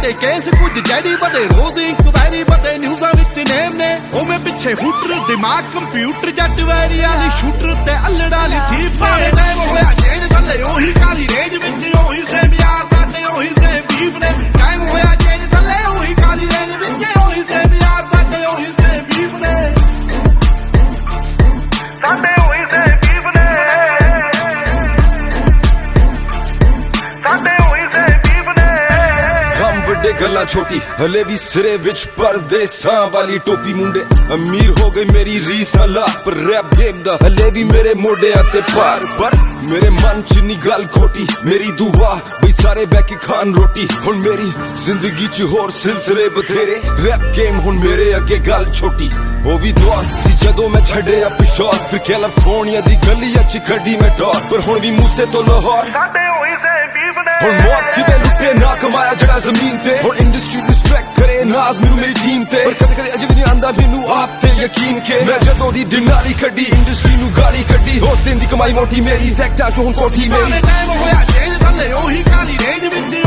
ते केस कुछ जैरी बदे रोज इंक्वायरी बदे न्यूज़ां विच नेम ने ओवें पिछे हुटर दिमाग कंप्यूटर जट वैरिया नी शूटर ते अल्लड़ा नी थी भावे टाइम होया जेल थल्ले ओही काली रेंज विच ओही सेम यार साडे ओही सेम बीफ ने टाइम होया जेल थल्ले ओही काली रेंज विच ओही सेम यार साडे ओही सेम बीफ ने साडे ओही सेम बीफ ने साडे ओही सेम बीफ ने ਕੰਮ ਵੱਡੇ ਗੱਲਾਂ ਛੋਟੀ ਹਲੇ ਵੀ ਸਿਰੇ ਵਿੱਚ ਪਰਦੇਸਾਂ ਵਾਲੀ ਟੋਪੀ ਮੁੰਡੇ ਅਮੀਰ ਹੋ ਗਏ ਮੇਰੀ ਰੀਸਾਂ ਲਾ ਪਰ ਰੈਪ ਗੇਮ ਦਾ ਹਲੇ ਵੀ ਮੇਰੇ ਮੋਢਿਆਂ ਤੇ ਭਾਰ ਪਰ ਮੇਰੇ ਮਨ ਚ ਨੀ ਗੱਲ ਖੋਟੀ ਮੇਰੀ ਦੁਆ ਬਈ ਸਾਰੇ ਬਹਿ ਕੇ ਖਾਣ ਰੋਟੀ ਹੁਣ ਮੇਰੀ ਜ਼ਿੰਦਗੀ ਚ ਹੋਰ ਸਿਲਸਿਲੇ ਬਥੇਰੇ ਰੈਪ ਗੇਮ ਹੁਣ ਮੇਰੇ ਅੱਗੇ ਗੱਲ ਛੋਟੀ ਉਹ ਵੀ ਦੌਰ ਸੀ ਜਦੋਂ ਮੈਂ ਛੱਡਿਆ ਪਿਸ਼ੌਰ ਫਿਰ ਕੈਲੀਫੋਰਨੀਆ ਦੀ ਗਲੀਆਂ ਚ ਖੱਡੀ ਮੈਂ ਡੌਰ ਪਰ ਹੁਣ ਵੀ ਮੂਸੇ ਤੋਂ ਲਾਹੌਰ ਸਾਡੇ ਹੋਈ ਸੇ ਬੀਫ ਨੇ ਹੁਣ ਮੌਤ ਕਿਵੇਂ ਲੁੱਟੇ ਨਾ ਕਮਾਇਆ ਜਿਹੜਾ ਜ਼ਮੀਨ ਤੇ ਹੁਣ ਇੰਡਸਟਰੀ ਰਿਸਪੈਕਟ ਕਰੇ ਨਾਜ਼ ਮੈਨੂੰ ਮੇਰੀ ਟੀਮ ਤੇ ਪਰ ਕਦੇ ਕਦੇ ਅਜੇ ਵੀ ਨਹੀਂ ਆਂਦਾ ਮੈਨੂੰ ਆਪ ਤੇ ਯਕੀਨ ਕੇ ਮੈਂ ਜਦੋਂ ਦੀ ਡਿਨਾਲੀ ਕੱਢੀ ਇੰਡਸਟਰੀ ਨੂੰ ਗਾਲੀ ਕੱਢੀ ਉਸ ਦਿਨ ਦੀ ਕਮਾਈ ਮੋਟੀ ਮੇਰੀ ਜ਼ੈਕਟਾਂ ਚੋਂ ਹੁਣ ਕੋਠੀ ਮੇਰੀ ਟਾਈਮ ਹੋਇਆ ਜੇਲ੍ਹ ਥੱਲੇ ਉਹੀ ਕਾਲੀ ਰੇਂਜ ਵਿੱਚ